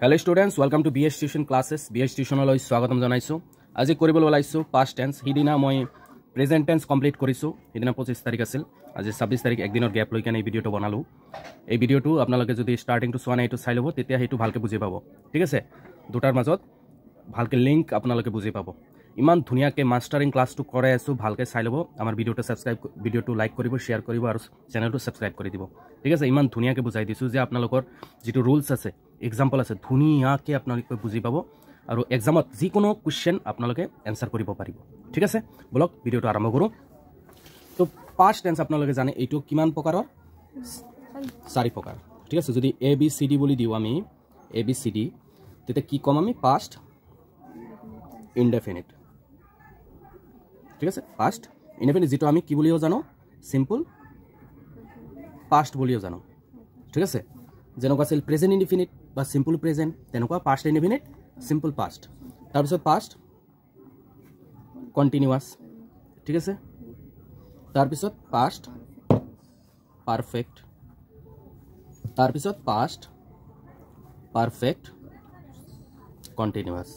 Hello students, welcome to BS Tuition classes. BS Tuition লৈ স্বাগতম জনাইছো। আজি কৰিব ওলাইছো past tense। হিদিনা মই present tense complete কৰিছো। হিদিনা 25 তাৰিখ আছিল। আজি 26 তাৰিখ একদিনৰ গ্যাপ লৈ কেনে এই ভিডিওটো বনালো। এই ভিডিওটো আপোনালোকে যদি স্টাৰ্টিং টু চোৱা নাই এটো চাই লব তেতিয়া হেতু ভালকে বুজি পাব। ঠিক আছে? দুটাৰ মাজত ভালকে লিংক আপোনালোকে বুজি পাব। ইমান ধুনিয়াকে মাস্টাৰিং ক্লাসটো কৰে আছো ভালকে চাই লব। আমাৰ ভিডিওটো সাবস্ক্ৰাইব ভিডিওটো লাইক কৰিব, শেয়াৰ কৰিব আৰু চেনেলটো সাবস্ক্ৰাইব কৰি দিব। ঠিক আছে? ইমান ধুনিয়াকে বুজাই দিছো যে আপোনালোকৰ যেটো ৰুলস আছে এক্সাম্পল আছে ধুনিয়াকে আপোনালোকে বুজি পাব আৰু এক্সামত যিকোনো কোশ্চেন আপোনালোকে এনসাৰ কৰিব পাৰিব। ঠিক আছে? বলক ভিডিওটো আৰম্ভ কৰো। তো পাস্ট টেন্স আপোনালোকে জানে এইটো কিমান প্ৰকাৰৰ? 4 প্ৰকাৰ। ঠিক আছে? যদি এ বি সি ডি বুলি দিও আমি এ বি সি ডি তেতে কি কম আমি পাস্ট ইনডেফিনিট। ঠিক আছে? পাস্ট ইনডেফিনিট যেটো আমি কি বলিও জানো সিম্পল পাস্ট বলিও জানো। ঠিক আছে? যেনকা আছিল প্রেজেন্ট ইনডিফিনিট বা সিম্পল প্রেজেন্ট তেনেকুৱা পাস্ট ইনডিফিনিট সিম্পল পাস্ট। তাৰপিছত পাস্ট কন্টিনিউয়াস। ঠিক আছে? তাৰপিছত পাস্ট পাৰফেক্ট। তাৰপিছত পাস্ট পাৰফেক্ট কন্টিনিউয়াস।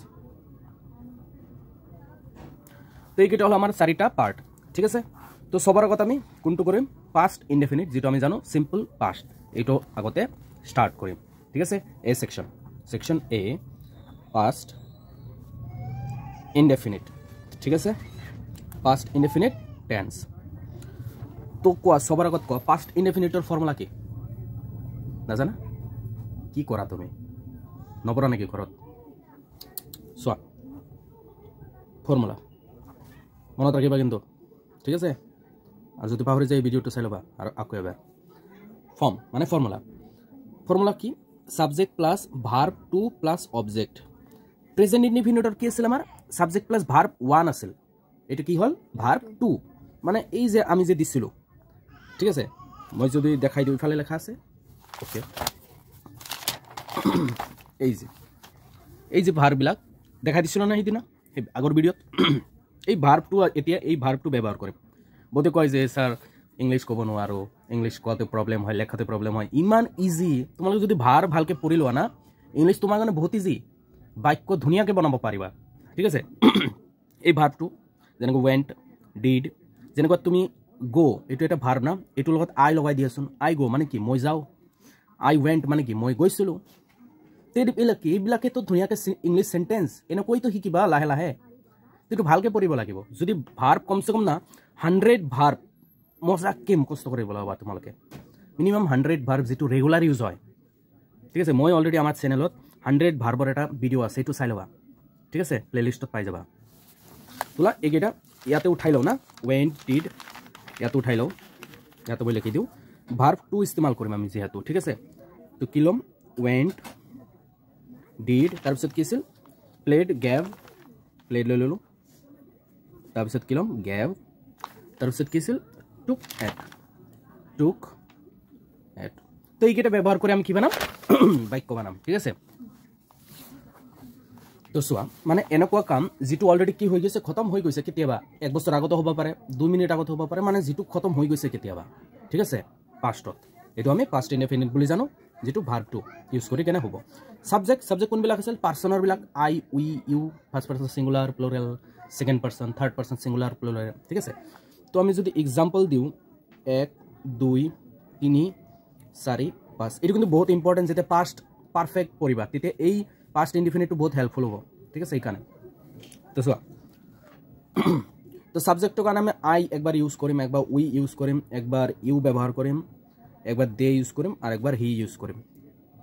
তো এইকেইটা হল আমাৰ 4টা পাৰ্ট। ঠিক আছে? তো সবাৰ আগত আমি কোনটো কৰিম? পাস্ট ইনডেফিনিট যেটো আমি জানো সিম্পল পাস্ট এইটো আগতে স্টার্ট করিম। ঠিক আছে? এ সেকশন এ পাস্ট ইনডেফিনিট। ঠিক আছে? Past indefinite tense. তো কোয়া সবার আগত কোয়া পাস্ট ইনডেফিনিটৰ ফৰ্মুলা কি? নাজানা? কি কৰা তুমি? নপৰা নেকি ঘৰত? সোয়া ফৰ্মুলা মনত ৰাখিবা কিন্তু। ঠিক আছে? আৰ যদি পাহৰি যায় ভিডিওটো চাই লবা আৰ আকৌ এবাৰ। ফৰ্ম মানে ফৰ্মুলা কি? Subject plus verb two plus object. Present ইনডিফিনিটৰ কি আছিল আমাৰ? সাবজেক্ট প্লাস ভার্ব 1 আছিল। এটা কি হল? ভার্ব 2। মানে এই যে আমি যে দিছিলো। ঠিক আছে? মই যদি দেখাই দিও ইফালে লেখা আছে। ওকে। এই যে ভার্ব বিলাক দেখাই দিছিল না হিদিনা আগৰ ভিডিওত। এই ভাৰ্ব 2 এতিয়া এই ভাৰ্ব 2 ব্যৱহাৰ কৰিম। বহুতে কয় যে স্যাৰ ইংলিশ কব নোৱাৰো, ইংলিশ কোৱাতে প্ৰবলেম হয়, লেখাতে প্ৰবলেম হয়। ইমান ইজি। তোমালোকে যদি ভাৰ ভালকে পঢ়ি লোৱা না ইংলিশ তোমাৰ কাৰণে বহুত ইজি। বাক্য ধুনিয়াকে বনাব পাৰিবা। ঠিক আছে? এই ভার্বটো যেনেকৈ ওয়েন্ট, ডিড, যেনেকৈ তুমি গো এইটো এটা ভার্ব না, এইটোৰ লগত আই লগাই দিয়াচোন। আই গো মানে কি? মই যাও। আই ওয়েন্ট মানে কি? মই গৈছিলো। এইবিলাকে তো ধুনিয়াকে ইংলিশ সেন্টেন্স এনেকৈ তো শিকিবা লাহে লাহে। কিন্তু ভালকে পঢ়িব লাগিব। যদি ভার্ব কমসে কম না 100 ভার্ব মজাকে মুখস্থ কৰিব লাগিব তোমালোকে। মিনিমাম 100 ভার্ব যেটো রেগুলার ইউজ হয়। ঠিক আছে? মই অলরেডি আমার চ্যানেলত 100 ভার্বর এটা ভিডিও আছে, এইটো চাই লবা। ঠিক আছে? প্লেলিস্টত পাই যাবা। তোলা এইকেইটা ইয়াতে উঠাই লও না, ওয়েন্ট, ডিড ইয়াতে উঠাই লও। ইয়াতে মই লিখি দিও ভার্ব 2 ইস্তেমাল কৰিম আমি যেহেতু। ঠিক আছে? তো কি লম? ওয়েন্ট, ডিড, তাৰপিছত কি আছিল? প্লেড, গেভ, প্লেড লৈ ললো। তাৰপিছত কি লম? গেভ, তাৰপিছত কি আছিল? টুক এট। তো এইকেইটা ব্যবহাৰ কৰে আমি কি বানাম? বাক্য বানাম। ঠিক আছে? তো চোৱা মানে এনেকুৱা কাম যেটো অলৰেডি কি হৈ গৈছে, খতম হৈ গৈছে। কেতিয়াবা 1 বছৰ আগতে হ'ব পাৰে, 2 মিনিট আগতে হ'ব পাৰে, মানে যেটো খতম হৈ গৈছে কেতিয়াবা। ঠিক আছে? পাস্টত এটো আমি পাস্ট ইনডেফিনিট বুলি জানো, যেটো ভার্ব 2 ইউজ কৰি কেনে হ'ব। সাবজেক্ট কোনবিলাক আছিল? পাৰ্সনৰ বিলাক I, we, you, first person singular, plural, second person, third person singular, plural. ঠিক আছে? তো আমি যদি এক্সাম্পল দিও 1 2 3 4 5 এটা কিন্তু বহুত ইম্পর্টেন্ট। যেতে পাস্ট পারফেক্ট পড়িবা তেতে এই পাস্ট ইনডিফিনিটটো বহুত হেল্পফুল হ'ব। ঠিক আছে? এইখানে তো চোৱা তো সাবজেক্টৰ কাৰণে আমি আই একবাৰ ইউজ কৰিম, একবাৰ উই ইউজ কৰিম, একবাৰ ইউ ব্যৱহাৰ কৰিম, একবাৰ দে ইউজ কৰিম আৰু একবাৰ হি ইউজ কৰিম।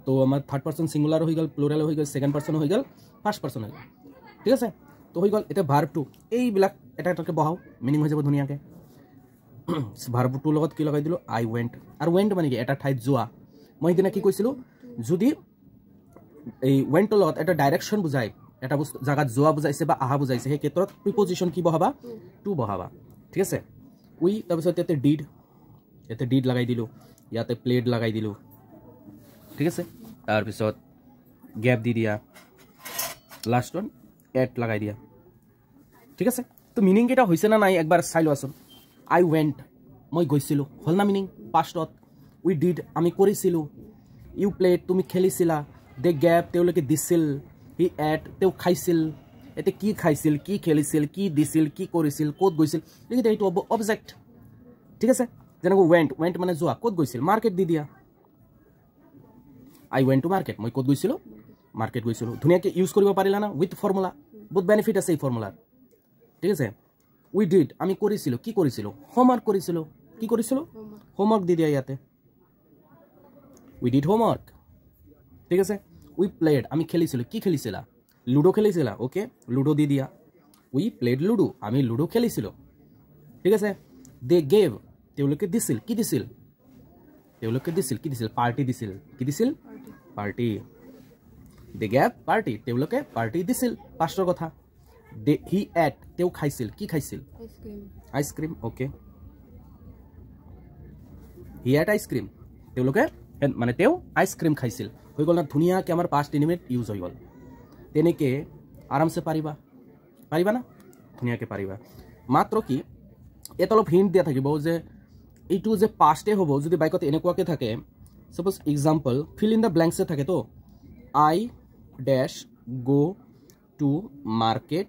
তো আমাৰ থার্ড পার্সন সিঙ্গুলার হৈ গল, প্লুরাল হৈ গল, সেকেন্ড পার্সন হৈ গল, ফার্স্ট পার্সন হৈ গল। ঠিক আছে? তো হৈ গল। এটা ভার্ব 2 এইবিলাক এটা এটাকে বহাও, মিনিং হৈ যাব ধুনিয়াকে। ভার্ব 2 লগত কি লগাই দিলো? আই ওয়েন্ট। আর ওয়েন্ট মানে কি? এটা ঠাইত যোৱা। মই দিনা কি কৈছিলো? যদি এই ওয়েন্টৰ লগত এটা ডাইৰেকশন বুজাই, এটা জায়গাত যোৱা বুজাইছে বা আহা বুজাইছে, সেই ক্ষেত্ৰত প্ৰিপজিশন কি বহাবা? টু বহাবা। ঠিক আছে? উই, তাৰপিছত ইয়াতে ডিড লগাই দিলো, ইয়াতে প্লেড লগাই দিলো। ঠিক আছে? তাৰপিছত গ্যাপ দি দিয়া, লাস্ট ওয়ান এট লগাই দিয়া। ঠিক আছে? তো মিনিং কেইটা হৈছে না নাই একবাৰ চাই লোৱাচোন। আই ওয়েন্ট মই গৈছিলো, হল না মিনিং? পাস্টত। উই ডিড আমি কৰিছিলো। ইউ প্লেড তুমি খেলিছিলা। দে গেভ তেওঁলোকে দিছিল, হি এট তেওঁ খাইছিল, এতিয়া কি খাইছিল, কি খেলিছিল, কি দিছিল, কি কৰিছিল, ক'ত গৈছিল, এইকেইটা এইটো অবজেক্ট। ঠিক আছে, যেনেকৈ ৱেণ্ট, ৱেণ্ট মানে যোৱা, ক'ত গৈছিল, মাৰ্কেট দি দিয়া, আই ৱেণ্ট টু মাৰ্কেট, মই ক'ত গৈছিলোঁ, মাৰ্কেট গৈছিলোঁ। ধুনীয়াকৈ ইউজ কৰিব পাৰিলা না উইথ ফৰ্মুলা, বহুত বেনিফিট আছে এই ফৰ্মুলাৰ। ঠিক আছে, উই ডিড আমি কৰিছিলোঁ, কি কৰিছিলোঁ, হোমৱৰ্ক কৰিছিলোঁ, কি কৰিছিলোঁ, হোমৱৰ্ক দি দিয়া ইয়াতে, উই ডিড হোমৱৰ্ক। ঠিক আছে, উই প্লেড আমি খেলিছিলোঁ, কি খেলিছিলা, লুডো খেলিছিলা, অ'কে লুডো দি দিয়া, উই প্লেড লুডো আমি লুডো খেলিছিলোঁ। ঠিক আছে, দে গেভ তেওঁলোকে দিছিল, কি দিছিল, তেওঁলোকে দিছিল, কি দিছিল, পাৰ্টি দিছিল, কি দিছিল, পাৰ্টি। দে গেভ পাৰ্টি তেওঁলোকে পাৰ্টি দিছিল, পাষ্টৰ কথা। দে হি এট তেওঁ খাইছিল, কি খাইছিল, ice cream, okay he at ice cream তেওঁলোকে মানে তেওঁ আইচক্ৰীম খাইছিল। হৈ গ'ল না, ধুনীয়াকৈ আমাৰ পাষ্ট ইনডিফিনিট ইউজ হৈ গ'ল। তেনেকৈ আৰামছে পাৰিবা, পাৰিবা না, ধুনীয়াকৈ পাৰিবা। মাত্ৰ কি ইয়াত অলপ হিণ্ট দিয়া থাকিব যে এইটো যে পাষ্টে হ'ব যদি বাইকত এনেকুৱাকৈ থাকে, suppose example fill in the ব্লেংকছে থাকে, তো I dash go two market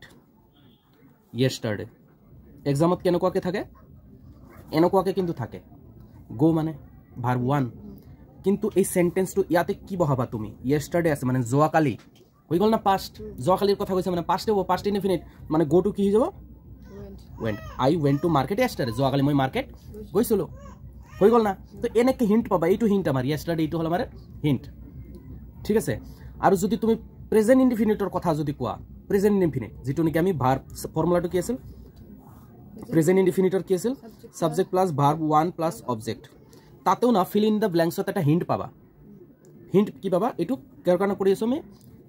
য়েষ্টাৰডে, এক্সামত কেনেকুৱাকৈ থাকে, এনেকুৱাকৈ কিন্তু থাকে, গো মানে ভাৰ্ব ওৱান, কিন্তু এই সেন্টেন্সটো ইয়াতে কি বহাবা তুমি, য়েষ্টাৰডে আছে মানে যোৱাকালি, হৈ গ'ল না পাষ্ট, যোৱাকালিৰ কথা কৈছে মানে পাষ্টে হ'ব, পাষ্ট ইনডিফিনিট মানে গো টু কি হৈ যাব, went, I went to market yesterday, যোৱাকালি মই মাৰ্কেট গৈছিলোঁ, হৈ গ'ল না। তো এনেকৈ হিণ্ট পাবা, এইটো হিণ্ট আমাৰ য়েষ্টাৰডে, এইটো হ'ল আমাৰ হিণ্ট। ঠিক আছে, আৰু যদি তুমি প্ৰেজেণ্ট ইনডিফিনিটৰ কথা যদি কোৱা, প্ৰেজেণ্ট ইনডিফিনিট যিটো নেকি আমি ভাৰ্ব, ফৰ্মুলাটো কি আছিল, প্ৰেজেণ্ট ইনডিফিনিটৰ কি আছিল, subject plus verb one plus object, তাতেও না ফিল ইন দ্য ব্লেংকছত এটা হিণ্ট পাবা। হিণ্ট কি পাবা, এইটো কিহৰ কাৰণে কৰি আছোঁ আমি,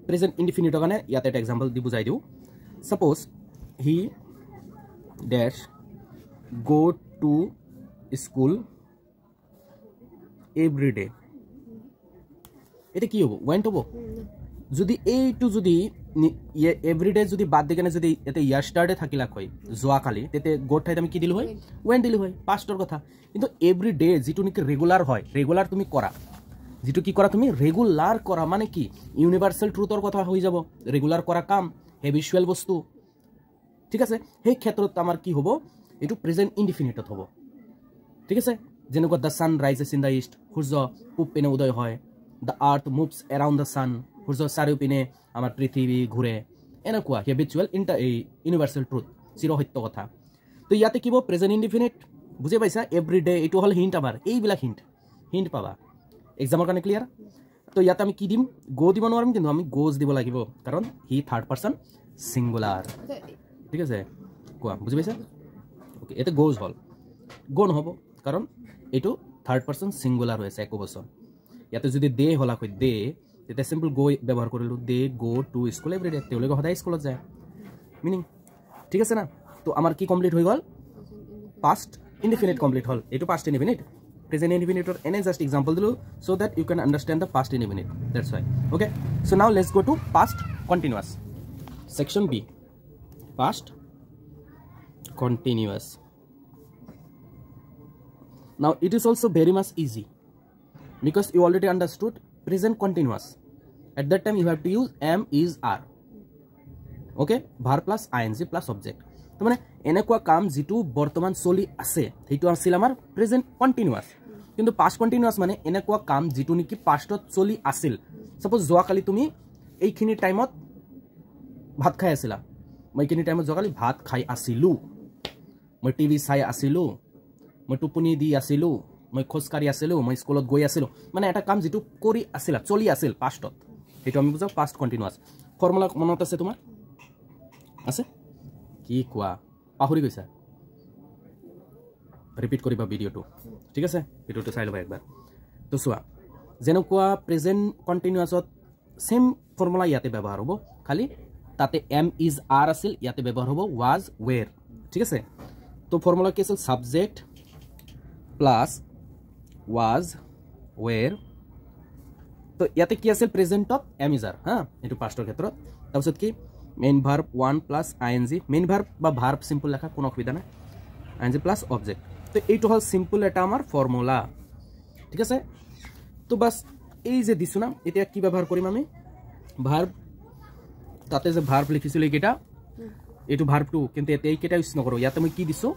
প্ৰেজেণ্ট ইনডিফিনিটৰ কাৰণে। ইয়াতে এটা এক্সাম্পল দি বুজাই দিওঁ, suppose he does go to school every day, এটা কি হ'ব, ৱেণ্ট হ'ব। যদি এইটো যদি এভৰিডে যদি বাদ দি কেনে যদি ইয়াতে য়েষ্টাৰডে থাকিলাক হয় যোৱাকালি, তেতিয়া গোট ঠাইত আমি কি দিলোঁ হয়, ৱেণ্ট দিলোঁ হয়, পাষ্টৰ কথা। কিন্তু এভৰি ডে যিটো নেকি ৰেগুলাৰ হয়, ৰেগুলাৰ তুমি কৰা, যিটো কি কৰা তুমি ৰেগুলাৰ কৰা, মানে কি ইউনিভাৰ্চেল ট্ৰুথৰ কথা হৈ যাব, ৰেগুলাৰ কৰা কাম, হেবিচুৱেল বস্তু। ঠিক আছে, সেই ক্ষেত্ৰত আমাৰ কি হ'ব, এইটো প্ৰেজেণ্ট ইনডিফিনিটত হ'ব। ঠিক আছে, যেনেকুৱা the sun rises in the east, সূৰ্য পূব পিনে উদয় হয়, the earth moves around the sun, সূৰ্যৰ চাৰিওপিনে আমাৰ পৃথিৱী ঘূৰে, এনেকুৱা হেবিচুৱেল এই ইউনিভাৰ্চেল ট্ৰুথ, চিৰসত্য কথা। তো ইয়াতে কি হ'ব, প্ৰেজেণ্ট ইনডিফিনিট, বুজি পাইছা, এভৰি ডে, এইটো হ'ল হিণ্ট আমাৰ, এইবিলাক হিণ্ট পাবা এক্সামৰ কাৰণে, ক্লিয়াৰ। তো ইয়াতে আমি কি দিম, গো দিব নোৱাৰিম, কিন্তু আমি গোজ দিব লাগিব, কাৰণ হি থাৰ্ড পাৰ্চন ছিংগুলাৰ। ঠিক আছে, কোৱা, বুজি পাইছা, অ'কে। ইয়াতে গোজ হ'ল, গো নহ'ব, কাৰণ এইটো থাৰ্ড পাৰ্চন ছিংগুলাৰ হৈ আছে, একো বচন। ইয়াতে যদি দে হলাক হয়, দে, তেতিয়া চিম্পল গো ব্যৱহাৰ কৰিলোঁ, they go to school every day, তেওঁলোকে সদায় স্কুলত যায়, মিনিং। ঠিক আছে না, তো আমাৰ কি কমপ্লিট হৈ গ'ল, পাষ্ট ইনডিফিনিট কমপ্লিট হ'ল। এইটো পাষ্ট ইনডিফিনিট, প্ৰেজেণ্ট ইনডিফিনিটৰ এনে জাষ্ট এক্সাম্পল দিলোঁ, so' that you can understand the past indefinite, that's why. Okay, so' now let's go' to past continuous, section B, past continuous. Now it is also very much easy because you already understood present continuous. At that time you have to use am, is, are. Okay, verb plus ing plus object. তো মানে এনেকুৱা কাম যিটো বৰ্তমান চলি আছে সেইটো আছিল আমাৰ প্ৰেজেন্ট কণ্টিনিউৱাছ। কিন্তু পাষ্ট কণ্টিনিউৱাছ মানে এনেকুৱা কাম যিটো নেকি পাষ্টত চলি আছিল। সাপোজ যোৱাকালি তুমি এইখিনি টাইমত ভাত খাই আছিলা, মই এইখিনি টাইমত যোৱাকালি ভাত খাই আছিলোঁ, মই টিভি চাই আছিলোঁ, মই টোপনি দি আছিলোঁ, মই খোজকাঢ়ি আছিলোঁ, মই স্কুলত গৈ আছিলোঁ, মানে এটা কাম যিটো কৰি আছিলা, চলি আছিল পাষ্টত, সেইটো আমি বুজাওঁ পাষ্ট কণ্টিনিউৱাছ। ফৰ্মুলা মনত আছে তোমাৰ, আছে কি কোৱা, পাহৰি গৈছা, ৰিপিট কৰিবা ভিডিঅ'টো, ঠিক আছে, ভিডিঅ'টো চাই ল'বা একবাৰ। তো চোৱা, যেনেকুৱা প্ৰেজেণ্ট কণ্টিনিউৱাছত ছেম ফৰ্মুলা ইয়াতে ব্যৱহাৰ হ'ব, খালি তাতে এম ইজ আৰ আছিল, ইয়াতে ব্যৱহাৰ হ'ব ৱাজ ৱেৰ, ঠিক আছে। তো ফৰ্মুলা কি আছিল, ছাবজেক্ট প্লাছ ৱাজ ৱেৰ। তো ইয়াতে কি আছিল, প্ৰেজেণ্টত এম ইজ আৰ, হা, এইটো পাষ্টৰ ক্ষেত্ৰত। তাৰপিছত কি মেইন ভাৰ্ব ওৱান প্লাছ আই এন জি, মেইন ভাৰ্ব বা ভাৰ্ব চিম্পল লেখা কোনো অসুবিধা নাই, আই এন জি প্লাছ অবজেক্ট। তো এইটো হ'ল চিম্পল এটা আমাৰ ফৰ্মুলা, ঠিক আছে। তো বাছ এই যে দিছো না এটা কি ব্যবহার করিম আমি ভার্ব তাতে যে ভার্ব লিখিছিল এইকেইটা এইটো ভার্ব 2 কিন্তু এতে এইকেইটা ইউজ নকৰো ইয়াতে মই কি দিছো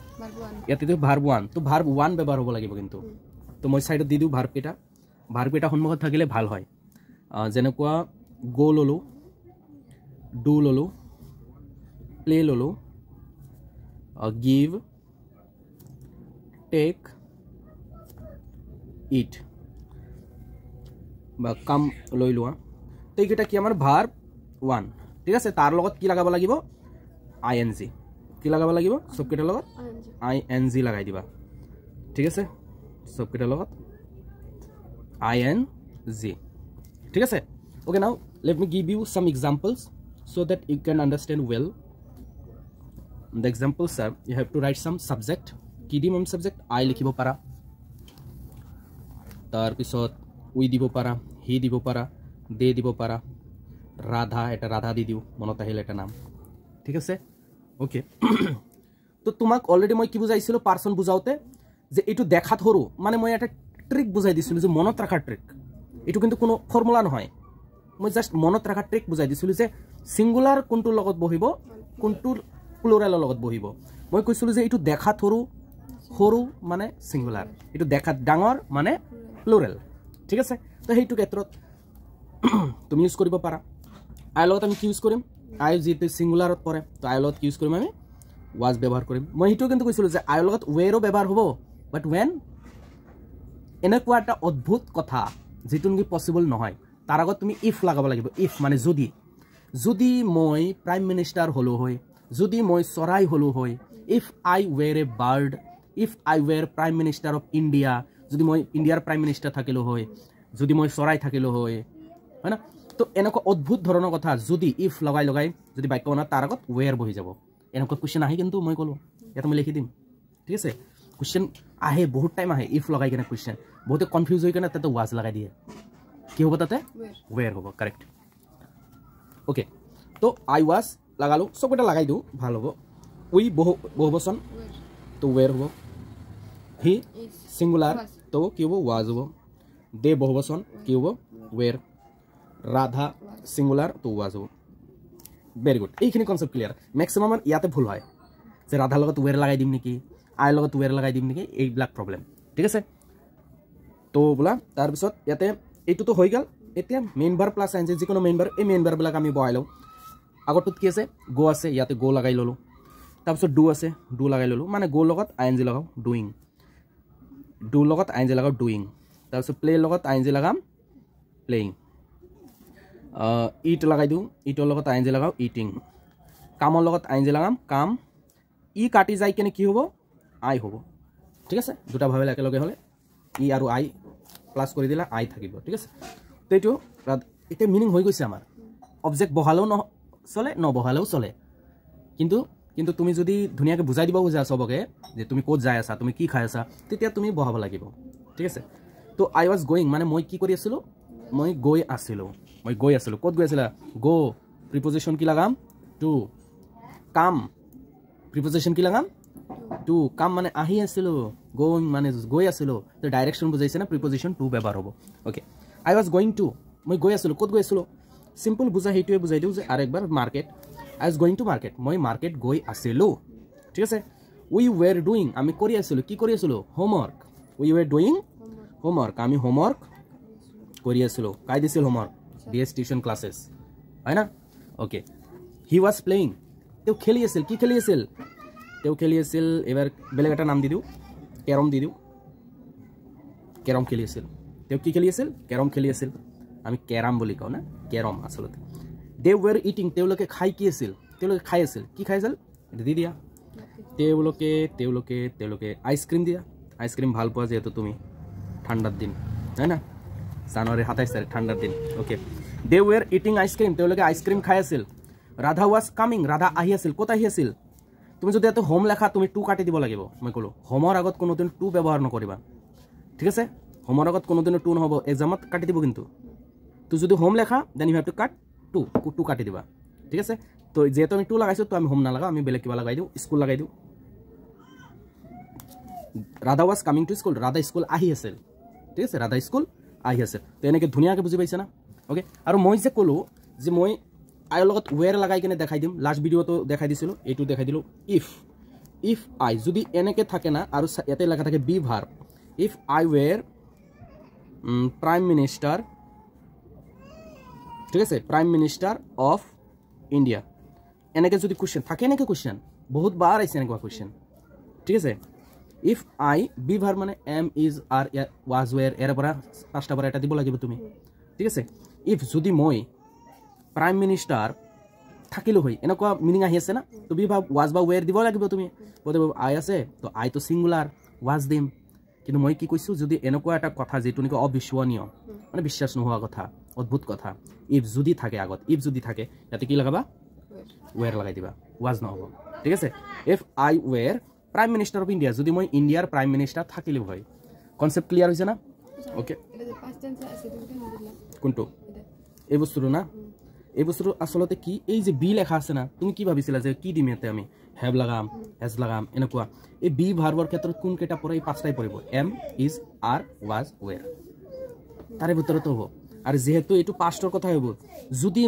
ইয়াতে তো ভার্ব 1 তো ভার্ব 1 ব্যবহার হ'ব লাগিব কিন্তু তো মই সাইডত দি দিও ভার্ব কেইটা সন্মুখত থাকিলে ভাল হয় যেনেকুৱা গো ললো ডু ললো প্লে ললো give take eat বা কাম লৈ লোৱা তো এইকেইটা কি আমাৰ ভাৰ্ব 1 ঠিক আছে তাৰ লগত কি লাগাব লাগিব ing কি লাগাব লাগিব সবকেইটাৰ লগত ing লগাই দিবা ঠিক আছে সবকেইটাৰ লগত ing ঠিক আছে okay now let me give you some examples so that you can understand well the examples are you have to write some subject কি দিম আমি subject I লিখিব পাৰা তাৰ পিছত we দিব পাৰা he দিব পাৰা they দিব পাৰা রাধা এটা রাধা দি দিও মনত আহিল এটা নাম ঠিক আছে ওকে তো তোমাক অলরেডি মই কি বুঝাইছিল পারসন বুঝাওতে যে এটু দেখাত হরু মানে মই একটা ট্রিক বুঝাই দিছিল যে মনত রাখার ট্রিক এটু কিন্তু কোনো ফর্মুলা নহয় মই জাস্ট মনত রাখার ট্রিক বুঝাই দিছিল যে সিঙ্গুলার কোনটোৰ লগত বহিব কোনটোৰ প্লুৰালৰ লগত বহিব মই কৈছিল যে এটু দেখাত হৰু মানে সিঙ্গুলাৰ এটু দেখাত ডাঙৰ মানে প্লুৰাল ঠিক আছে তো হেইটু ক্ষেত্ৰত তুমি ইউজ কৰিব পাৰা আই লগত আমি কি ইউজ কৰিম আই যেতে সিঙ্গুলাৰত পৰে তো আই লগত কি ইউজ কৰিম আমি ওয়াজ ব্যবহাৰ কৰিম মই হিটো কিন্তু কৈছিল যে আই লগত ওয়েৰো ব্যবহাৰ হ'ব বাট when এনেকুৱা এটা অদ্ভুত কথা যেটো নেকি পসিবল নহয় তাৰ আগত তুমি ইফ লাগাব লাগিব ইফ মানে যদি মই প্ৰাইম মিনিষ্টাৰ হলো হয় যদি মই চৰাই হলো হয় if I were A bird if I were prime minister of India যদি মই ইণ্ডিয়াৰ প্ৰাইম মিনিষ্টাৰ থাকিলো হয় যদি মই চৰাই থাকিলো হয় হয় না তো এনেকুৱা অদ্ভুত ধৰণৰ কথা যদি ইফ লগাই যদি বাক্য বনা তাৰ আগত ওয়েৰ বহি যাব এনেকুৱা কোশ্চেন আহে কিন্তু মই কলো ইয়াত মই লিখি দিম ঠিক আছে কোশ্চেন আহে বহুত টাইম আহে ইফ লগাই কেনে কোশ্চেন বহুতে কনফিউজ হৈ কেনে তাতে ওয়াজ লগাই দিয়ে কি হ'ব তাতে ওয়েৰ হ'ব কারেক্ট ওকে তো আই ওয়াজ লাগালো সবটা লাগাই দিও ভাল হ'ব উই বহুবচন তো ওয়েৰ হ'ব হি সিঙ্গুলার তো কি হ'ব ওয়াজ হ'ব দে বহুবচন কি হ'ব ওয়েৰ রাধা সিঙ্গুলার তো ওয়াজ হ'ব ভেরি গুড এইখিনি কনসেপ্ট ক্লিয়ার ম্যাক্সিমাম ইয়াতে ভুল হয় যে রাধার লগত ওয়ের লাগাই দিম নেকি আইৰ লগত ওয়েৰ লাগাই দিম নেকি এইবিলাক প্ৰবলেম ঠিক আছে তো বোলা তাৰপিছত ইয়াতে এইটোতো হৈ গ'ল এতিয়া মেইন ভার্ব প্লাস আইএনজি যিকোনো মেইন ভার্ব এই মেইন ভার্ববিলাক আমি বহাই লওঁ আগতটোত কি আছে গো আছে ইয়াতে গো লাগাই ললো তাৰপিছত ডু আছে ডু লাগাই ললো মানে গো লগত আইএনজি লগাও ডুইং ডু লগত আইএনজি লগাও ডুইং তাৰপিছত প্লে লগত আইএনজি লাগাম প্লেইং ইট লাগাই দিওঁ ইটৰ লগত আইএনজি লাগাও ইটিং কামৰ লগত আইএনজি লাগাম কাম ই কাটি যায় কেনে কি হ'ব আই হ'ব ঠিক আছে দুটা ভাবে একেলগে হলে ই আৰু আই প্লাস কৰি দিলা আই থাকিব ঠিক আছে তো এইটো এটা মিনিং হৈ গৈছে আমাৰ অবজেক্ট বহালেও ন চলে নবহালেও চলে কিন্তু তুমি যদি ধুনীয়াকৈ বুজাই দিব খোজা সবকে যে তুমি ক'ত যাই আছা তুমি কি খাই আছা তেতিয়া তুমি বহাব লাগিব ঠিক আছে তো আই ওয়াজ গোয়িং মানে মই কি কৰি আছিলো মই গৈ আছিলো ক'ত গৈ আছিলা গো প্রিপোজিশন কি লাগাম টু কাম প্রিপোজিশন কি লাগাম টু কাম মানে আহি আছিলো গোইং মানে গৈ আছিলো তো ডাইরেকশন বুঝাইছে না প্রিপোজিশন টু ব্যবহার হ'ব okay I was going to মই গৈ আছিলো ক'ত গৈ আছিলো সিম্পল বুঝা হেইটোৱে বুঝাই দিও যে আরেকবার market I was going to market মই মার্কেট গৈ আছিলো ঠিক আছে উই ওয়্যার ডুইং আমি কৰি আছিলো কি কৰি আছিলো হোমওয়াৰ্ক উই ওয়্যাৰ ডুইং হোমওয়াৰ্ক আমি হোমওয়াৰ্ক কৰি আছিলো কাই দিছিল হোমওয়ার্ক ডিএস টিউশন ক্লাसेस হয় না ওকে হি ওয়াজ প্লেইং তেও খেলি আছিল কি খেলি আছিল তেও খেলি আছিল এবাৰ বেলেগ এটা নাম দি দিও কেৰম দি দিও কেৰম খেলি আছিল তেও কি খেলি আছিল কেৰম খেলি আছিল আমি কেৰাম বুলি কওঁ না কেৰম আসলতে দে ওয়ার ইটিং তেওলোকে খাই কি আছিল তেওলোকে খাই আছিল কি খাই আছিল এটা দি দিয়া তেওলোকে আইসক্রিম দিয়া আইসক্রিম ভাল পোৱা যেহেতু তুমি ঠান্ডার দিন তাই না জানুয়ারি 27 তারিখ ঠান্ডার দিন okay they were eating ice cream তেওলোকে আইসক্রিম খাই আছিল রাধা ওয়াজ কামিং রাধা আহি আছিল কত আহি আছিল তুমি যদি এত হোম লেখা তুমি টু কাটি দিব লাগিব মই কলো হোমৰ আগত কোনোদিন টু ব্যবহাৰ নকৰিবা ঠিক আছে হোমৰ আগত কোনোদিন টু নহব এক্সামত কাটি দিব কিন্তু তো যদি হোম লেখা then you have to cut to কাটি দিবা ঠিক আছে তো যেহেতু আমি টু লাগাইছো তো আমি হোম না লাগা আমি বেলেগ কিবা লাগাই দিও স্কুল লাগাই দিও Radha was coming to school Radha school আহি আছিল ঠিক আছে রাধা স্কুল আহি আছে তো এনেকৈ ধুনীয়াকৈ বুজি পাইছে না ওকে আৰু মই যে ক'লোঁ যে মই আইৰ লগত ৱেৰ লগাই কিনে দেখাই দিম লাষ্ট ভিডিঅ'টো দেখাই দিছিলোঁ এইটো দেখাই দিলোঁ ইফ আই যদি এনেকৈ থাকে না আৰু ইয়াতে লেখা থাকে be verb if I were prime minister ঠিক আছে প্ৰাইম মিনিষ্টাৰ অফ ইণ্ডিয়া এনেকৈ যদি কুৱেশ্যন থাকে এনেকৈ কুৱেশ্যন বহুত বাৰ আহিছে এনেকুৱা কুৱেশ্যন ঠিক আছে ইফ আই বি ভাৰ্ব মানে এম ইজ আৰ ৱাজ ৱেৰ ইয়াৰ পৰা পাঁচটা পৰা এটা দিব লাগিব তুমি ঠিক আছে ইফ যদি মই প্ৰাইম মিনিষ্টাৰ থাকিলোঁ হয় এনেকুৱা মিনিং আহি আছে না তো বি ভাৰ্ব ৱাজ বা ৱেৰ দিব লাগিব তুমি আই আছে তো আইটো ছিংগুলাৰ ৱাজ দিম কিন্তু মই কি কৈছোঁ যদি এনেকুৱা এটা কথা যিটো নেকি অবিশ্বাসনীয় মানে বিশ্বাস নোহোৱা কথা অদ্ভুত কথা ইফ যদি থাকে আগত ইফ যদি থাকে ইয়াতে কি লগাবা ৱেৰ লগাই দিবা ৱাজ নহ'ব ঠিক আছে if I were prime minister of India যদি মই ইণ্ডিয়াৰ প্ৰাইম মিনিষ্টাৰ থাকিলোঁ হয় কনচেপ্ট ক্লিয়াৰ হৈছে না ওকে কোনটো এই বস্তুটো না এই বস্তুটো আচলতে কি এই যে বি লেখা আছে না তুমি কি ভাবিছিলা যে কি দিম ইয়াতে আমি হেভ লাগাম হেজ লাগাম এনেকুৱা এই বি ভাৰ্বৰ ক্ষেত্ৰত কোনকেইটা পৰে এই পাঁচটাই পৰিব এম ইজ আৰ ৱাজ ৱেৰ তাৰে ভিতৰতো হ'ব আৰু যিহেতু এইটো পাষ্টৰ কথা হ'ব যদি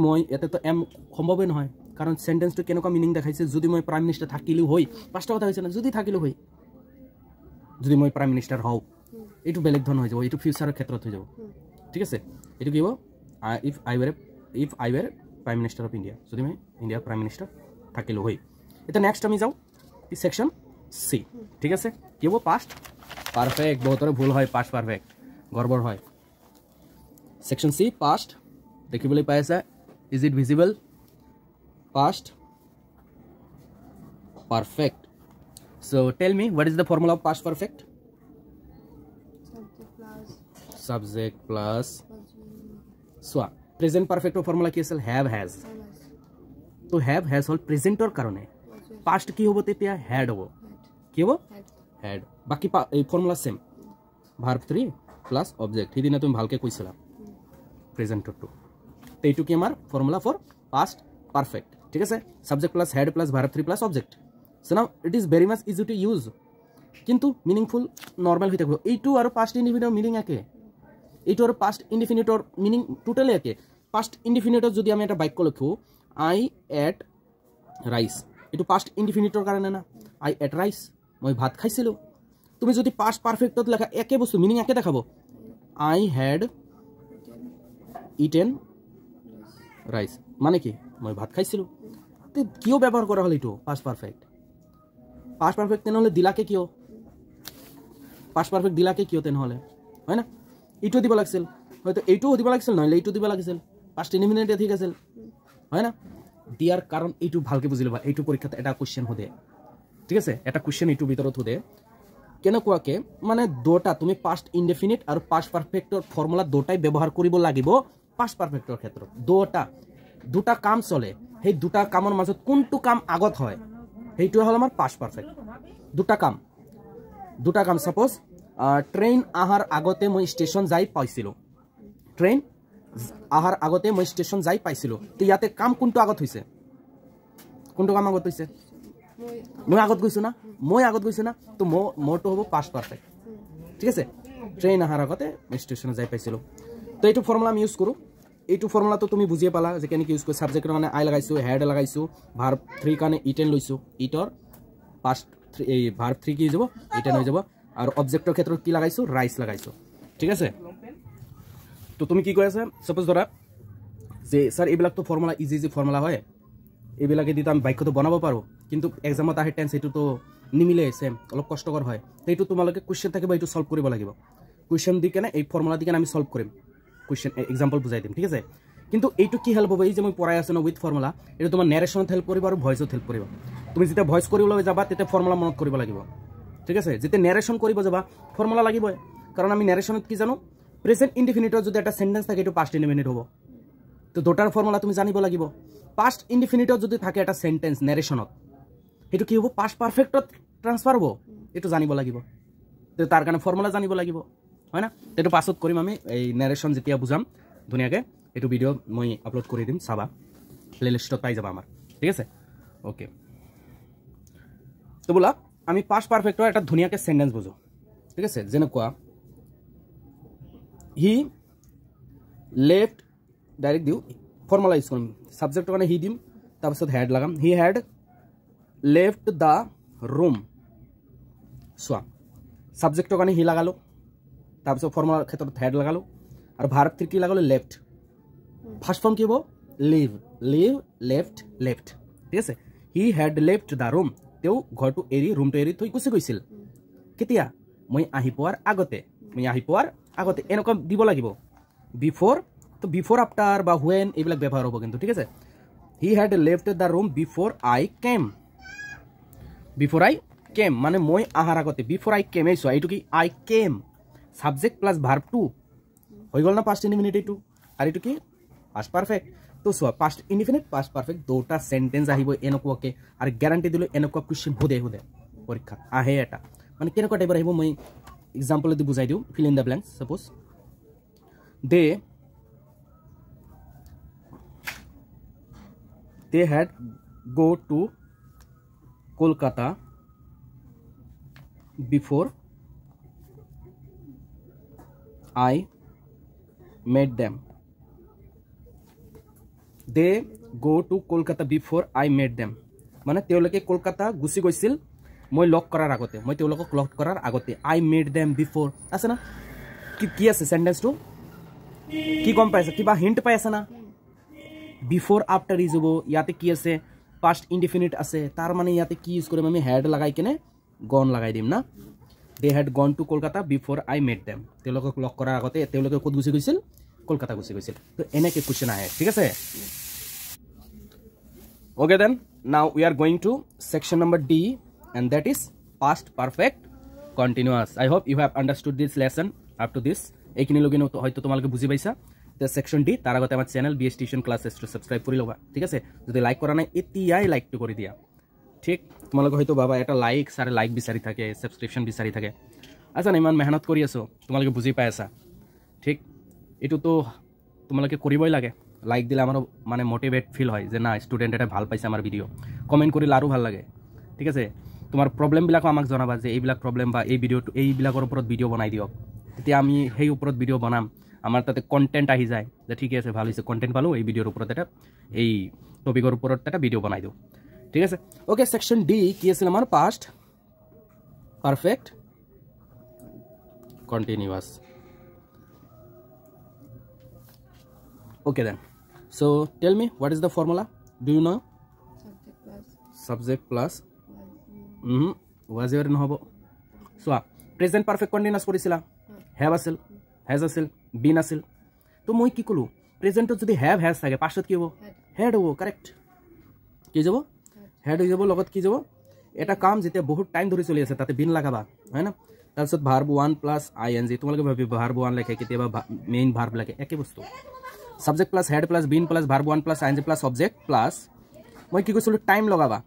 মই ইয়াতেতো এম সম্ভৱেই নহয় কাৰণ চেণ্টেন্সটো কেনেকুৱা মিনিং দেখাইছে যদি মই প্ৰাইম মিনিষ্টাৰ থাকিলোঁ হয় পাঁচটা কথা হৈছে না যদি থাকিলোঁ হয় যদি মই প্ৰাইম মিনিষ্টাৰ হওঁ এইটো বেলেগ ধৰণৰ হৈ যাব এইটো ফিউচাৰৰ ক্ষেত্ৰত হৈ যাব ঠিক আছে এইটো কি হ'ব if I were prime minister of India যদি মই ইণ্ডিয়াৰ প্ৰাইম মিনিষ্টাৰ থাকিলোঁ হয় এতিয়া নেক্সট আমি যাওঁ ছেকশ্যন চি ঠিক আছে কি হ'ব পাষ্ট পাৰফেক্ট বহুতৰে ভুল হয় পাষ্ট পাৰফেক্ট গৰ্বৰ হয় ছেকশ্যন চি পাষ্ট দেখিবলৈ পাই আছে is it visible past perfect so tell me what is the formula of past perfect subject plus so present perfect formula ki asal have has to have has all present or karone past ki hobo tetia had hobo ki hobo had baki ei formula same verb 3 plus object hidina tumi bhalke koisila present to to eitu ki amar formula for past perfect ঠিক আছে subject plus had plus verb 3 plus object so now it is very mass easy to use কিন্তু meaningful normal হয়ে থাকবে এইটু আর past ইনডিফিনিটর meaning একে এইটু আর past ইনডিফিনিটর meaning totally একে past ইনডিফিনিটর যদি আমি একটা বাক্য লিখো আই এট রাইস এইটু পাস্ট ইনডিফিনিটর কারণে না আই এট রাইস মই ভাত খাইছিলো তুমি যদি পাস্ট পারফেক্টত লেখা একে বস্তু মিনিং একে দেখাবো আই হ্যাড ইটেন রাইস মানে কি মই ভাত খাইছিলো কিয় ব্যবহার করা হল এইটো পাস্ট পারফেক্ট তেনেহলে দিলাকে কিয় পাস্ট পারফেক্ট দিলাকে কিয় তেনেহলে হয় না এইটো দিব লাগছিল হয়তো এইটোও দিব লাগছিল নহলে এইটো দিব লাগিছিল পাস্ট ইনডিফিনিট ঠিক আছিল হয় না দিয়ার কারণ এইটো ভালকে বুঝি লবা এইটো পরীক্ষাত এটা কোশ্চেন হোদে ঠিক আছে এটা কোশ্চেন এইটো ভিতৰত হোদে কেনেকুৱাকে মানে দুটা তুমি পাস্ট ইনডিফিনিট আৰু পাস্ট পাৰফেক্টৰ ফৰ্মুলা দুটাই ব্যবহাৰ কৰিব লাগিব পাস্ট পাৰফেক্টৰ ক্ষেত্ৰত দুটা কাম চলে সেই দুটা কামৰ মাজত কোনটো কাম আগত হয় সেইটো হল আমাৰ পাস্ট পাৰফেক্ট দুটা কাম সাপোজ ট্ৰেইন আহাৰ আগতে মই ষ্টেচন যাই পাইছিলো ট্ৰেইন আহাৰ আগতে মই ষ্টেচন যাই পাইছিলো তো ইয়াতে কাম কোনটো আগত হৈছে কোনটো কাম আগত হৈছে মই আগত গৈছো না তো মোৰটো হ'ব পাস্ট পাৰফেক্ট ঠিক আছে ট্ৰেইন আহাৰ আগতে মই ষ্টেচন যাই পাইছিলো তো এইটো ফৰ্মুলা আমি ইউজ কৰো এইটো ফৰ্মুলা তো তুমি বুঝিয়ে পালা যে কেনেকৈ ইউজ কৰি সাবজেক্টৰ কাৰণে আই লগাইছো হেড লগাইছো ভাৰ্ব 3 কাৰণে ইটেন লৈছো ইটৰ পাস্ট এই ভাৰ্ব 3 কি হৈ যাব ইটেন হৈ যাব আৰু অবজেক্টৰ ক্ষেত্ৰত কি লগাইছো ৰাইস লগাইছো ঠিক আছে তো তুমি কি কৈ আছা সাপোজ ধৰা যে স্যাৰ এইবিলাক তো ফৰ্মুলা ইজি ফৰ্মুলা হয় এইবিলাকে দি তো আমি বাক্যটো বনাব পাৰো কিন্তু এক্সামত আহে টেন্স এইটো তো নিমিলে সেম অলপ কষ্টকৰ হয় এইটো তোমালোকে কোশ্চেন থাকিব এইটো সলভ কৰিব লাগিব কোশ্চেন দি কেনে এই ফৰ্মুলা দি কেনে আমি সলভ কৰিম কোশ্চেন এক্সাম্পল বুঝাই দিম ঠিক আছে কিন্তু এইটো কি হেল্প হ'ব এই যে মই পঢ়াই আছো না উইথ ফর্মুলা এটা তোমাৰ নেৰেশনত হেল্প কৰিব আৰু ভয়েসত হেল্প কৰিব তুমি যেতিয়া ভয়েস কৰিবলৈ যাবা তেতিয়া ফৰ্মুলা মনত কৰিব লাগিব ঠিক আছে যেতিয়া নেৰেশন কৰিব যাবা ফৰ্মুলা লাগিবই কাৰণ আমি নেৰেশনত কি জানো প্ৰেজেন্ট ইনডিফিনিটৰ যদি এটা সেন্টেন্স থাকে এটো পাস্ট ইনডিফিনিট হ'ব তো দুটাৰ ফৰ্মুলা তুমি জানিব লাগিব পাস্ট ইনডিফিনিটৰ যদি থাকে এটা সেন্টেন্স নেৰেশনত এটো কি হ'ব পাস্ট পাৰফেক্টত ট্ৰান্সফাৰ হ'ব এটো জানিব লাগিব তো তাৰ কাৰণে ফৰ্মুলা জানিব লাগিব হয় না এটো পাছত কৰিম আমি এই নেৰেশন যেতিয়া বুজাম ধুনিয়াকে এটো ভিডিও মই আপলোড কৰি দিম চাবা প্লেলিস্টত পাই যাবা আমাৰ ঠিক আছে ওকে তো বলা আমি পাস্ট পাৰফেক্টৰ এটা ধুনিয়াকে সেন্টেন্স বুজো ঠিক আছে যেনেকুৱা হি লেফট ডাইৰেক্ট দিওঁ ফৰ্মুলাইজ কৰিম ছাবজেক্টৰ কাৰণে হি দিম তাৰপিছত হেড লগাম he had left the room চোৱা ছাবজেক্টৰ কাৰণে হি লগালোঁ তাৰপিছত ফৰ্মুলাৰ ক্ষেত্ৰত হেড লগালোঁ আৰু ভাৰ্বটো কি লগালোঁ লেফট ফাৰ্ষ্ট ফৰ্ম কি হ'ব লিভ লিভ লেফট লেফট ঠিক আছে he had left the room তেওঁ ঘৰটো এৰি ৰুমটো এৰি থৈ গুচি গৈছিল কেতিয়া মই আহি পোৱাৰ আগতে এনেকুৱা দিব লাগিব বিফৰ তো বিফৰ আফটাৰ বা হুৱেন এইবিলাক ব্যৱহাৰ হ'ব কিন্তু ঠিক আছে he had left the room before I came মানে মই আহাৰ আগতে বিফৰ আই কেম চোৱা এইটো কি I came subject plus verb to হৈ গ'ল না পাস্ট ইনডিফিনিট এইটো আৰু এইটো কি পাস্ট পাৰফেক্ট তো চোৱা পাস্ট ইনডিফিনিট পাস্ট পাৰফেক্ট দুটা সেন্টেন্স আহিব এনেকুৱাকে আৰু গ্যাৰান্টি দিলে এনেকুৱা কোৱেশ্চন হোদে পৰীক্ষা আহে এটা মানে কেনেকুৱা টাইপৰ আহিব মই এক্সাম্পল দি বুজাই দিওঁ feel in the blanks suppose they had go to Kolkata before I met them. They go to Kolkata before I met them. মানে তেওঁলোকে কলকাতা গুছি গৈছিল মই লক কৰাৰ আগতে মই তেওঁলোকক লক কৰাৰ আগতে I met them before আছে না কি আছে সেন্টেন্সটো কি গম পাইছা কিবা হিন্ট পাই আছে না বিফোর আফটার ইউজ হব ইয়াতে কি আছে পাস্ট ইনডিফিনিট আছে তার মানে ইয়াতে কি ইউজ কৰিম আমি হেড লাগাই কিনে গন লাগাই দিম না they had gone to Kolkata before I met them তেওঁলোকক লক কৰাৰ আগতে তেওঁলোকে ক'ত গুছি গৈছিল কলকাতা গুছি গৈছিল তো এনেকে কোৱেশ্চন আহে ঠিক আছে okay then now we are going to section number D and that is past perfect continuous I hope you have understood this lesson up to this এইখিনি লগিন হয়তো তোমালোকে বুজি পাইছা the section D তার আগতে আমার channel BS Tuition Classes to subscribe কৰি লবা ঠিক আছে যদি লাইক কৰা নাই এতিয়াই লাইক তো কৰি দিয়া ঠিক তোমালোকে হয়তো বাবা এটা লাইক সাৰে লাইক বিচাৰি থাকে সাবস্ক্ৰিপশন বিচাৰি থাকে আচ্ছা ইমান মেহনত কৰি আছো তোমালোকে বুজি পাই আছা ঠিক এটো তো তোমালোকে কৰিবই লাগে লাইক দিলে আমাৰ মানে মোটিভেট ফিল হয় যে না স্টুডেন্ট এটা ভাল পাইছে আমাৰ ভিডিও কমেন্ট কৰি লাৰু ভাল লাগে ঠিক আছে তোমাৰ প্ৰবলেম বিলাক আমাক জনাবা যে এইবিলাক প্ৰবলেম বা এই ভিডিওটো এইবিলাকৰ ওপৰত ভিডিও বনাই দিয়ক তেতিয়া আমি সেই ওপৰত ভিডিও বনাম আমার তাতে কন্টেন্ট আহি যায় যে ঠিক আছে ভালো হইছে কন্টেন্ট পালো এই ভিডিওর উপর এটা এই টপিকের উপর একটা ভিডিও বানাই দিও ঠিক আছে ওকে সেকশন ডি কি আছে আমার past perfect continuous okay then so tell me what is the formula do you know subject plus was your নহব so present perfect continuous কৰিছিলা have আছিল has আছিল been আছিল তো মই কি কলো প্রেজেন্টত যদি হ্যাভ হ্যাজ থাকে পাছত কি হ'ব হেড হ'ব কারেক্ট কি যাব হেড হৈ যাব লগত কি যাব এটা কাম যেতিয়া বহুত টাইম ধৰি চলি আছে তাতে বিন লাগাবা হয় না তাৰপিছত ভার্ব 1 প্লাস ing তোমালোকে ভাবি ভার্ব 1 লেখে কেতিয়াবা মেইন ভার্ব লেখে একে বস্তু subject plus had plus been plus verb 1 plus ing plus object plus মই কি কৈছিলো টাইম লগাবা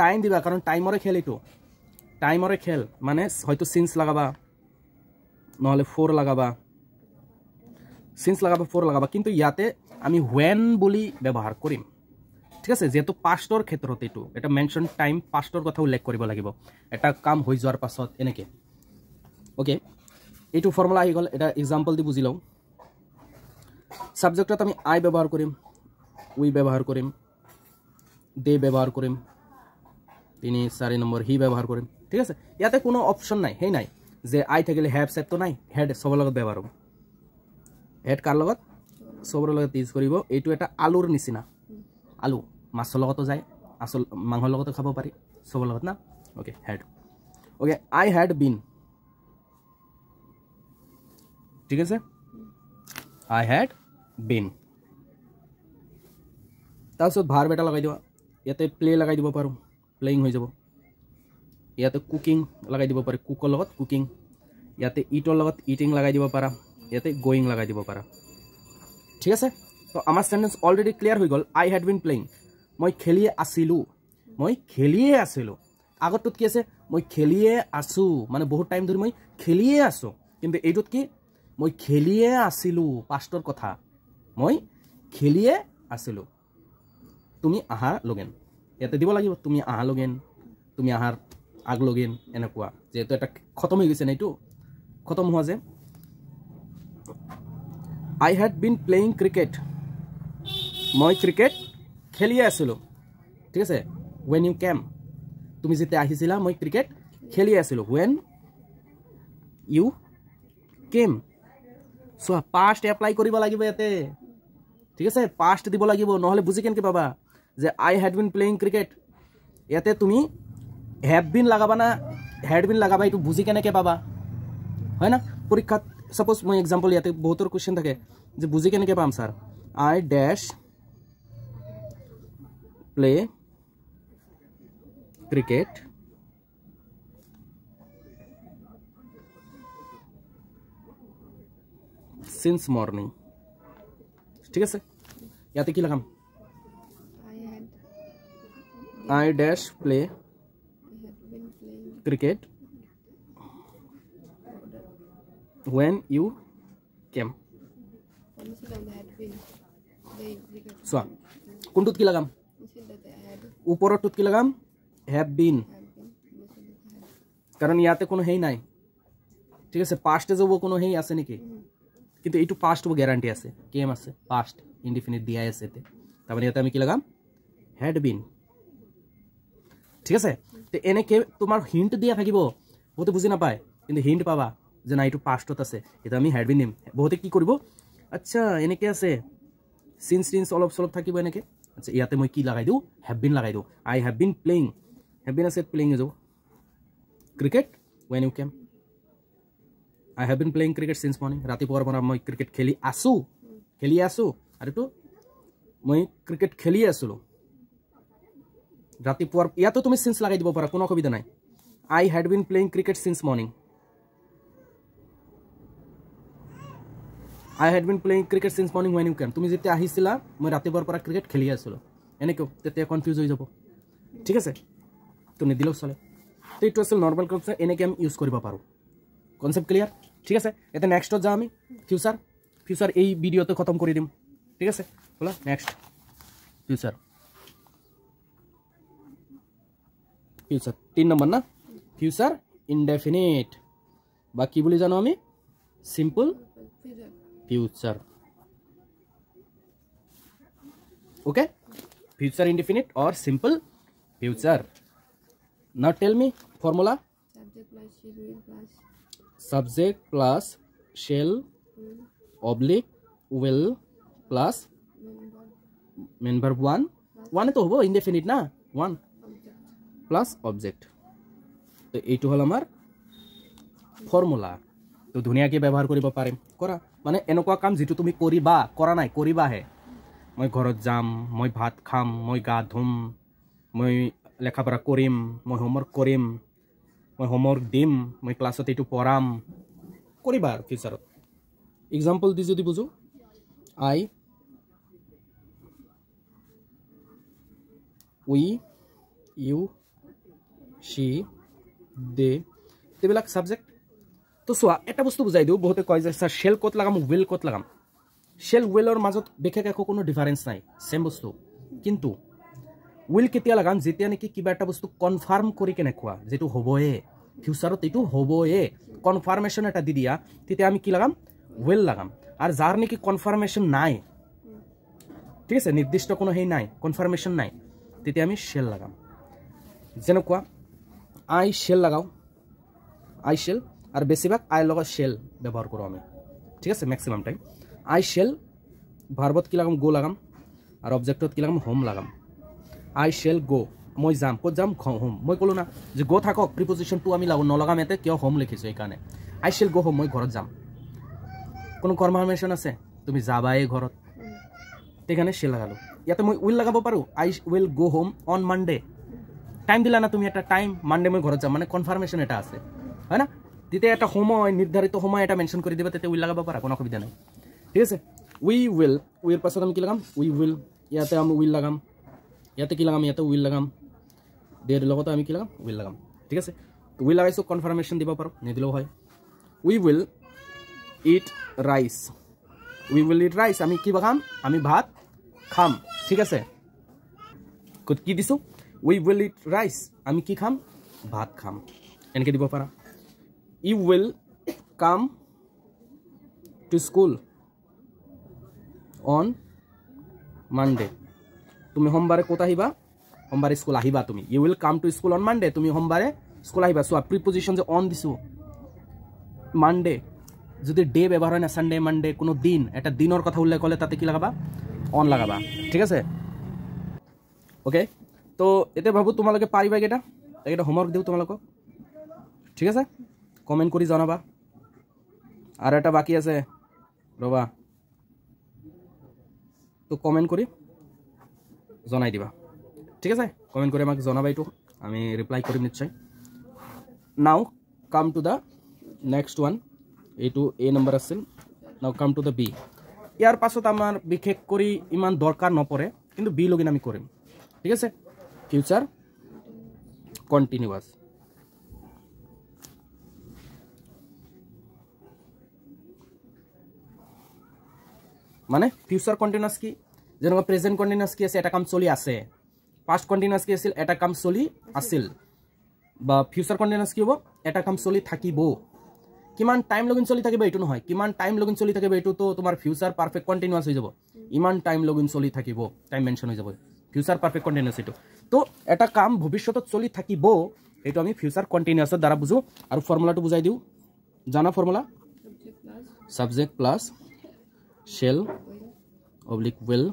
টাইম দিবা কাৰণ টাইমৰে খেল এটো টাইমৰে খেল মানে হয়তো সিন্স লাগাবা নহলে ফর লাগাবা সিন্স লাগাবা ফর লাগাবা কিন্তু ইয়াতে আমি when বলি ব্যবহার কৰিম ঠিক আছে যেহেতু পাস্টৰ ক্ষেত্ৰত এটো এটা মেনশন টাইম পাস্টৰ কথা উল্লেখ কৰিব লাগিব এটা কাম হৈ যোৱাৰ পাছত এনেকে ওকে এটো ফৰ্মুলা আহি গল এটা एग्जांपल দি বুজি লও সাবজেক্টত আমি আই ব্যবহার কৰিম উই ব্যবহাৰ কৰিম দে ব্যবহাৰ কৰিম 3 নম্বৰ হি ব্যবহাৰ কৰিম ঠিক আছে ইয়াতে কোনো অপশন নাই হেই নাই যে আই থাকিলে হ্যাভ সেট তো নাই হেড সবৰ লগত ব্যবহাৰ হ'ব হেড কাৰ লগত সবৰ লগত ইউজ কৰিব এইটো এটা আলুৰ নিচিনা আলু মাছৰ লগতো যায় আসল মাংসৰ লগতো খাব পাৰি সবৰ লগত না okay head okay I had been ঠিক আছে আই হ্যাড বিন তাৰপিছত ভাৰ্ব এটা লগাই দিবা ইয়াতে প্লে লগাই দিব পাৰো প্লেইং হৈ যাব ইয়াতে কুকিং লগাই দিব পাৰি কুকৰ লগত কুকিং ইয়াতে ইটৰ লগত ইটিং লগাই দিব পাৰা ইয়াতে গোইং লগাই দিব পাৰা ঠিক আছে তো আমাৰ সেন্টেন্স অলৰেডি ক্লিয়াৰ হৈ গল আই হ্যাড বিন প্লেইং মই খেলিয়ে আছিলো আগতত কি আছে মই খেলিয়ে আছো মানে বহুত টাইম ধৰি মই খেলিয়ে আছো কিন্তু এইটোত কি মই খেলিয়ে আছিলো পাস্টৰ কথা মই খেলিয়ে আছিলো তুমি আহা লগেন ইয়াতে দিব লাগিব তুমি আহা লগেন তুমি আহাৰ আগ লগেন এনেকুৱা যেহেতু এটা খতম হৈ গৈছে না এইটো খতম হোৱা যে I had been playing cricket. মই ক্রিকেট খেলিয়ে আছিলো ঠিক আছে when you came তুমি যেতে আহিছিলা মই ক্রিকেট খেলিয়ে আছিলো when you came so past apply কৰিব লাগিব ইয়াতে ঠিক আছে past দিব লাগিব নহলে বুজি কেনকে পাবা যে I had been playing cricket ইয়াতে তুমি have been লাগাবা না had been লাগাবা এটো বুজি কেনেকে পাবা হয় না পরীক্ষা সাপোজ মই एग्जांपल ইয়াতে বহুতৰ কোশ্চেন থাকে যে বুজি কেনেকে পাম sir I dash play cricket since morning ঠিক আছে ইয়াতে কি লাগাম I dash play cricket when you came so কোনটোত কি লাগাম উপৰটোত কি লাগাম have been কারণ ইয়াতে কোনো হেই নাই ঠিক আছে পাস্টে যাব কোনো হেই আছে নেকি কিন্তু এইটো পাস্ট ও গ্যারান্টি আছে কেম আছে পাস্ট ইনডিফিনিট দিয়া আছে তে তারপরে ইয়াতে আমি কি লাগাম had been ঠিক আছে তে এনে কে তোমার হিন্ট দিয়া থাকিব বহুত বুঝি না পায় কিন্তু হিন্ট পাবা যে না এইটো পাস্টত আছে এটা আমি had been নিম বহুতে কি কৰিব আচ্ছা এনে কে আছে সিন্স অলপ সলপ থাকিব এনেকে আচ্ছা ইয়াতে মই কি লাগাই দিও have been লাগাই দিও I have been playing have been আছে playing এ যাও cricket when you came I have been playing cricket since morning ৰাতি পোৱাৰ পৰা মই ক্ৰিকেট খেলি আছো আৰু তো মই ক্ৰিকেট খেলি আছিলো ৰাতি পোৱাৰ ইয়াতো তুমি since লাগাই দিব পাৰা কোনো অসুবিধা নাই I had been playing cricket since morning I had been playing cricket since morning when you came তুমি যেতে আহিছিলা মই ৰাতি পোৱাৰ পৰা ক্ৰিকেট খেলি আছিলো এনেকে তেতে কনফিউজ হৈ যাব ঠিক আছে তো নিদিলেও চলে তো এইটো আছিল নরমাল কনসেপ্ট এনেকে আমি ইউজ কৰিব পাৰো কনসেপ্ট ক্লিয়াৰ ঠিক আছে এটা নেক্সটত যা আমি ফিউচাৰ এই ভিডিওতে খতম কৰি দিম ঠিক আছে বলা নেক্সট ফিউচাৰ 3 নম্বৰ না ফিউচার ইনডেফিনিট বা কি বুলি জানো আমি simple future okay future indefinite or simple future now tell me formula subject plus shall oblique will plus main verb one to hobo indefinite na one plus object তো এইটো হল আমার formula তো ধুনিয়াকে ব্যবহার কৰিব পাৰিম কৰা মানে এনেকুৱা কাম যেটো তুমি কৰিবা কৰা নাই কৰিবাহে মই ঘৰত যাম মই ভাত খাম মই গা ধুম মই লেখাপঢ়া কৰিম মই হোমৱৰ্ক কৰিম মই হোমৱৰ্ক দিম মই ক্লাছত এইটো পঢ়াম কৰিবা ফিউচাৰত এক্সাম্পল দি যদি বুজো I we you she they তেবিলাক সাবজেক্ট তো সোয়া এটা বস্তু বুঝাই দিও বহুতে কয় যে স্যার শেল কোত লাগাম উইল কোত লাগাম শেল উইলৰ মাজত বিশেষ একো কোনো ডিফারেন্স নাই সেম বস্তু কিন্তু উইল কেতিয়া লাগাম যেতিয়া নেকি কিবা এটা বস্তু কনফার্ম কৰি কেনে কোৱা যেটো হবয়ে ফিউচাৰত এটো হবয়ে কনফার্মেশন এটা দি দিয়া তেতিয়া আমি কি লাগাম উইল লাগাম আর যার নেকি কনফার্মেশন নাই ঠিক আছে নির্দিষ্ট কোনো হেই নাই কনফার্মেশন নাই তেতিয়া আমি শেল লাগাম যেনেকুৱা I shall লাগাও I shall আর বেশিরভাগ আই লগত শেল ব্যবহার করো আমি ঠিক আছে ম্যাক্সিমাম টাইম I shall ভার্বত কি লাগাম গো লাগাম আর অবজেক্টত কি লাগাম হোম লাগাম I shall go মই যাম কত যাম হোম মই কলো না যে গো থাকক প্রিপজিশন টু আমি নলগাম এতে কিয় হোম লিখিছো এই কারণে I shall go home মই ঘৰত যাম কোন কনফাৰ্মেশন আছে তুমি যাবাই ঘৰত তেখানে শেল লাগালো ইয়াতে মই উইল লাগাব পাৰো I will go home on Monday time দিলা না তুমি একটা টাইম মানডে মই ঘৰত যাম মানে কনফার্মেশন এটা আছে হয় না দিতে একটা সময় নির্ধারিত সময় এটা মেনশন করে দিবা তেতে উইল লাগাব পারা কোনো অসুবিধা নাই ঠিক আছে উই উইল উইর পাছত আমি কি লাগাম উই উইল ইয়াতে আমি উইল লাগাম ইয়াতে কি লাগাম ইয়াতে উইল লাগাম দের লগত আমি কি লাগাম উইল লাগাম ঠিক আছে তো উইল লাগাইছো কনফার্মেশন দিবা পারো নিদিলেও হয় we will eat rice we will eat rice আমি কি খাম আমি ভাত খাম ঠিক আছে কি দিছো উই উইল ইট রাইস আমি কি খাম ভাত খাম এনেকে দিব পারা You will come to school on Monday তুমি সোমবাৰে ক'ত আহিবা সোমবাৰে স্কুল আহিবা তুমি you will come to school on Monday তুমি সোমবাৰে স্কুল আহিবা চোৱা প্ৰিপজিশ্যন যে অন দিছোঁ মানডে যদি ডে ব্যৱহাৰ হয় না সানডে মানডে কোনো দিন এটা দিনৰ কথা উল্লেখ হ'লে তাতে কি লাগাবা অন লাগাবা ঠিক আছে ওকে তো এতিয়া ভাবো তোমালোকে পাৰিবা এটা হোমৱৰ্ক দিওঁ তোমালোকক ঠিক আছে কমেণ্ট কৰি জনাবা আৰু এটা বাকী আছে ৰবা তো কমেণ্ট কৰি জনাই দিবা ঠিক আছে কমেণ্ট কৰি আমাক জনাবা এইটো আমি ৰিপ্লাই কৰিম নিশ্চয় নাও come to the next one এইটো এ নম্বৰ আছিল নাও কাম টু দ্য বি ইয়াৰ পাছত আমাৰ বিশেষ কৰি ইমান দৰকাৰ নপৰে কিন্তু বি লগিন আমি কৰিম ঠিক আছে ফিউচাৰ কণ্টিনিউৱাছ মানে ফিউচাৰ কণ্টিনিউৱাছ কি যেনেকুৱা প্ৰেজেণ্ট কণ্টিনিউৱাছ কি আছে এটা কাম চলি আছে পাষ্ট কণ্টিনিউৱাছ কি আছিল এটা কাম চলি আছিল বা ফিউচাৰ কণ্টিনিউৱাছ কি হ'ব এটা কাম চলি থাকিব কিমান টাইম লগিন চলি থাকিব এইটো নহয় কিমান টাইম লগিন চলি থাকিব এইটো তো তোমাৰ ফিউচাৰ পাৰফেক্ট কণ্টিনিউৱাছ হৈ যাব ইমান টাইম লগিন চলি থাকিব টাইম মেনশ্যন হৈ যাব ফিউচাৰ পাৰফেক্ট কণ্টিনিউৱাছ এইটো তো এটা কাম ভৱিষ্যতত চলি থাকিব এইটো আমি ফিউচাৰ কণ্টিনিউৱাছৰ দ্বাৰা বুজো আৰু ফৰ্মুলাটো বুজাই দিওঁ জানা formula subject plus shall oblique will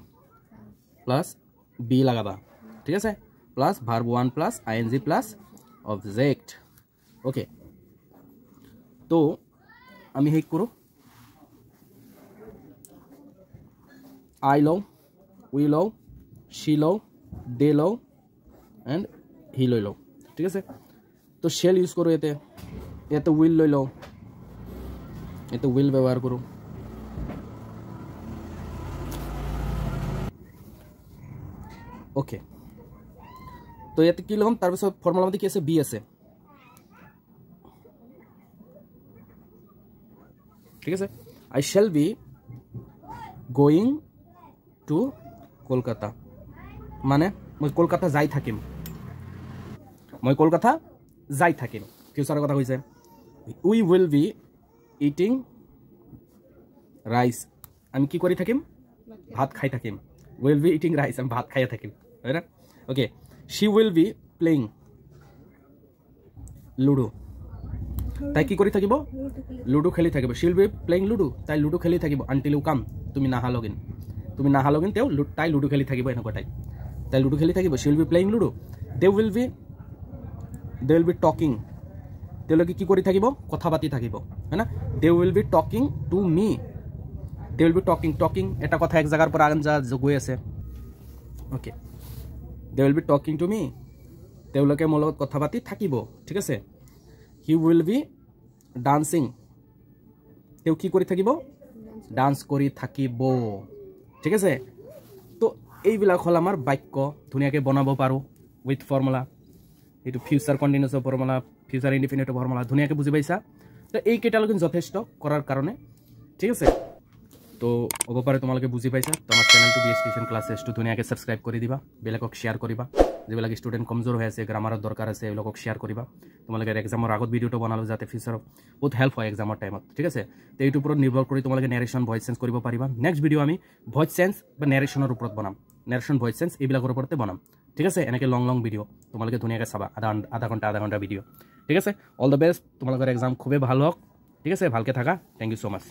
plus be লাগাবা ঠিক আছে plus verb 1 plus ING plus object okay তো আমি হেক কৰোঁ আই লওঁ উই লওঁ শি লওঁ দে লওঁ এণ্ড হি লৈ লওঁ ঠিক আছে তো শেল ইউজ কৰোঁ ইয়াতে উইল লৈ লওঁ ইয়াতে উইল ব্যৱহাৰ কৰোঁ ওকে তো ইয়াতে কি ল'ম তাৰপিছত ফৰ্মুলা মতে কি আছে বি আছে ঠিক আছে I shall be going to Kolkata মানে মই কলকাতা যাই থাকিম ফিউচাৰৰ কথা কৈছে we will be eating rice আমি কি কৰি থাকিম ভাত খাই থাকিম উইল বি ইটিং ৰাইচ আমি ভাত খাই থাকিম হয় না okay she will be playing ludo তাই কি কৰি থাকিব লুডো খেলি থাকিব she will be playing ludo তাই লুডো খেলি থাকিব until you come তুমি নাহালগিন তেও তাই লুডো খেলি থাকিব এনেকুৱা তাই লুডো খেলি থাকিব she will be playing ludo they will be talking তেওঁলোকে কি কৰি থাকিব কথা পাতি থাকিব হয় না they will be talking to me they will be talking এটা কথা এক জায়গাৰ পৰা আন জায়গা গৈ আছে okay they will be talking to me তেওঁলোকে মোৰ লগত কথা পাতি থাকিব ঠিক আছে he will be dancing তেও কি কৰি থাকিব ডান্স কৰি থাকিব ঠিক আছে তো এইবিলাক হল আমাৰ বাক্য ধুনিয়াকে বনাব পাৰো উইথ ফৰ্মুলা এইটো future continuous formula future indefinite formula ধুনিয়াকে বুজি পাইছা তো এই কেটালগিন যথেষ্ট কৰাৰ কাৰণে ঠিক আছে তো হ'ব পাৰে তোমালোকে বুজি পাইছা তো আমাৰ চেনেলটো বিএছ টিউশন ক্লাसेसটো ধুনিয়াকে সাবস্ক্ৰাইব কৰি দিবা বেলেগক শেয়াৰ কৰিবা যিবিলাক ষ্টুডেণ্ট কমজোৰ হৈ আছে গ্ৰামাৰৰ দৰকাৰ আছে এইবিলাকক শেয়াৰ কৰিবা তোমালোকে এক্সামৰ আগত ভিডিওটো বনালো যাতে ফিউচাৰত বহুত হেল্প হয় এক্সামৰ টাইমত ঠিক আছে তো এইটোৰ ওপৰত নিৰ্ভৰ কৰি তোমালোকে নেৰেশ্যন ভইচ চেঞ্জ কৰিব পাৰিবা নেক্সট ভিডিও আমি ভইচ চেঞ্জ বা নেৰেশ্যনৰ ওপৰত বনাম নেৰেশ্যন ভইচ চেঞ্জ এইবিলাকৰ ওপৰতে বনাম ঠিক আছে এনেকৈ লং ভিডিও তোমালোকে ধুনিয়াকৈ চাবা আধা ঘণ্টা ভিডিও ঠিক আছে অল দ্য বেষ্ট তোমালোকৰ এক্সাম খুবেই ভাল হওক ঠিক আছে ভালকৈ থাকা থ্যাংক ইউ সো মাচ